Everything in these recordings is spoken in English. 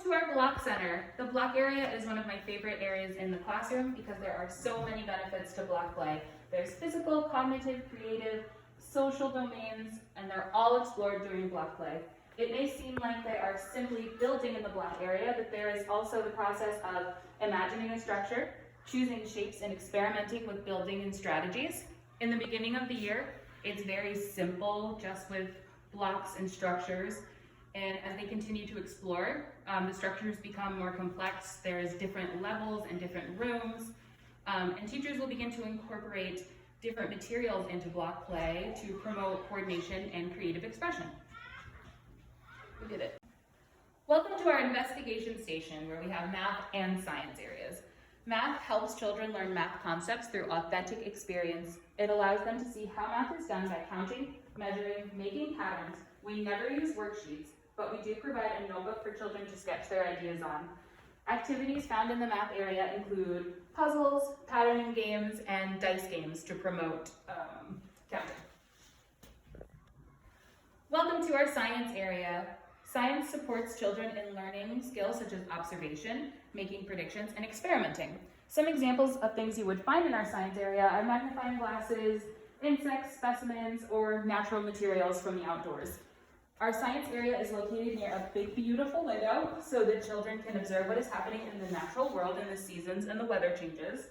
to our block center. The block area is one of my favorite areas in the classroom because there are so many benefits to block play. There's physical, cognitive, creative, social domains, and they're all explored during block play. It may seem like they are simply building in the block area, but there is also the process of imagining a structure, choosing shapes, and experimenting with building and strategies. In the beginning of the year, it's very simple, just with blocks and structures. And as they continue to explore, the structures become more complex. There's different levels and different rooms. And teachers will begin to incorporate different materials into block play to promote coordination and creative expression. We did it. Welcome to our investigation station where we have math and science areas. Math helps children learn math concepts through authentic experience. It allows them to see how math is done by counting, measuring, making patterns. We never use worksheets, but we do provide a notebook for children to sketch their ideas on. Activities found in the math area include puzzles, patterning games, and dice games to promote counting. Welcome to our science area. Science supports children in learning skills such as observation, making predictions, and experimenting. Some examples of things you would find in our science area are magnifying glasses, insects, specimens, or natural materials from the outdoors. Our science area is located near a big, beautiful window so that children can observe what is happening in the natural world in the seasons and the weather changes.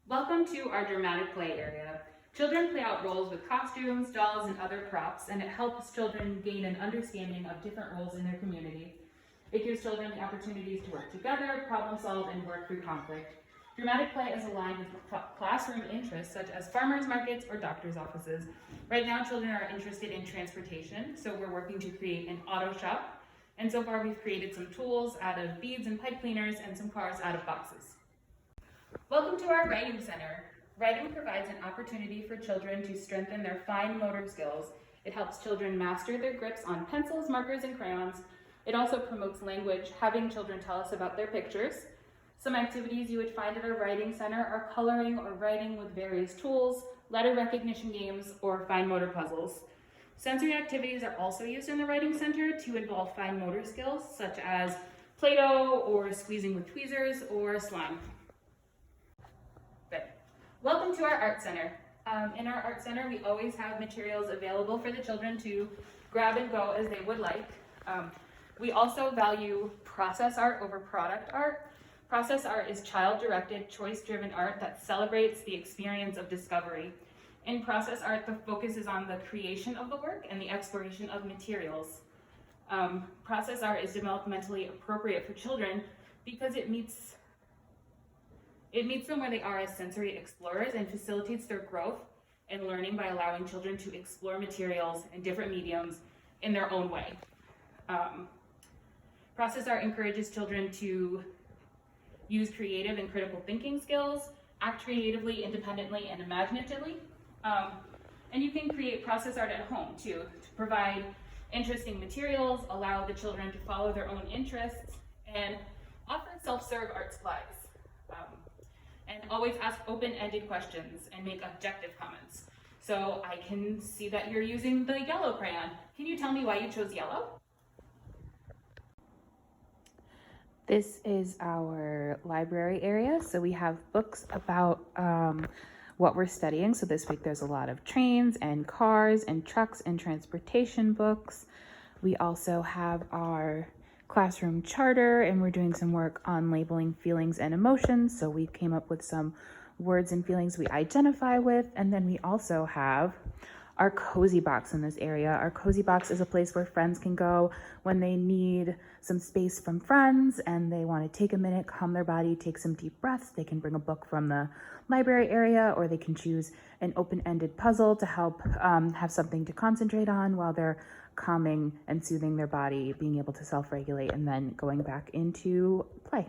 Welcome to our dramatic play area. Children play out roles with costumes, dolls, and other props, and it helps children gain an understanding of different roles in their community. It gives children the opportunities to work together, problem solve, and work through conflict. Dramatic play is aligned with classroom interests such as farmers markets or doctors' offices. Right now, children are interested in transportation, so we're working to create an auto shop. And so far, we've created some tools out of beads and pipe cleaners and some cars out of boxes. Welcome to our writing center. Writing provides an opportunity for children to strengthen their fine motor skills. It helps children master their grips on pencils, markers, and crayons. It also promotes language, having children tell us about their pictures. Some activities you would find at our writing center are coloring or writing with various tools, letter recognition games, or fine motor puzzles. Sensory activities are also used in the writing center to involve fine motor skills, such as Play-Doh or squeezing with tweezers or slime. Good. Welcome to our art center. In our art center, we always have materials available for the children to grab and go as they would like. We also value process art over product art. Process art is child-directed, choice-driven art that celebrates the experience of discovery. In process art, the focus is on the creation of the work and the exploration of materials. Process art is developmentally appropriate for children because it meets them where they are as sensory explorers and facilitates their growth and learning by allowing children to explore materials and different mediums in their own way. Process art encourages children to use creative and critical thinking skills, act creatively, independently, and imaginatively. And you can create process art at home too, to provide interesting materials, allow the children to follow their own interests, and offer self-serve art supplies. And always ask open-ended questions and make objective comments. So I can see that you're using the yellow crayon. Can you tell me why you chose yellow? This is our library area. So we have books about what we're studying. So this week there's a lot of trains and cars and trucks and transportation books. We also have our classroom charter, and we're doing some work on labeling feelings and emotions. So we came up with some words and feelings we identify with. And then we also have our cozy box in this area. Our cozy box is a place where friends can go when they need some space from friends and they want to take a minute, calm their body, take some deep breaths. They can bring a book from the library area, or they can choose an open-ended puzzle to help have something to concentrate on while they're calming and soothing their body, being able to self-regulate, and then going back into play.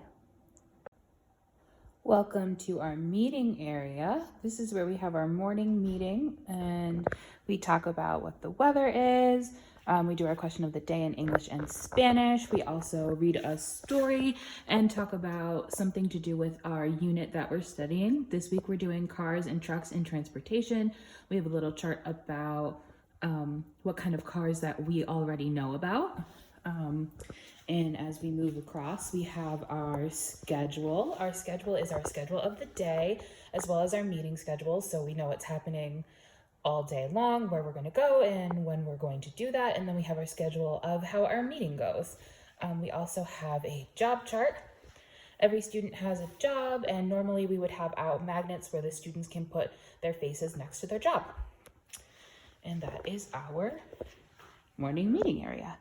Welcome to our meeting area. This is where we have our morning meeting and we talk about what the weather is. We do our question of the day in English and Spanish. We also read a story and talk about something to do with our unit that we're studying. This week we're doing cars and trucks and transportation. We have a little chart about what kind of cars that we already know about. And as we move across, we have our schedule. Our schedule is our schedule of the day, as well as our meeting schedule. So we know what's happening all day long, where we're going to go and when we're going to do that. And then we have our schedule of how our meeting goes. We also have a job chart. Every student has a job, and normally we would have out magnets where the students can put their faces next to their job. And that is our morning meeting area.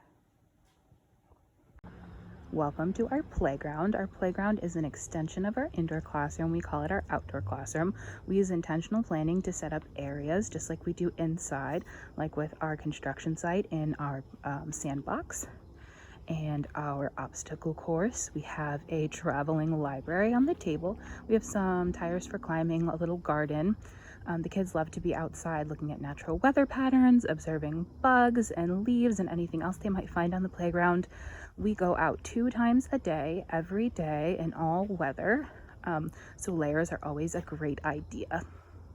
Welcome to our playground. Our playground is an extension of our indoor classroom. We call it our outdoor classroom. We use intentional planning to set up areas just like we do inside, like with our construction site in our sandbox and our obstacle course. We have a traveling library on the table. We have some tires for climbing, a little garden. The kids love to be outside looking at natural weather patterns, observing bugs and leaves and anything else they might find on the playground. We go out 2 times a day, every day, in all weather. So layers are always a great idea.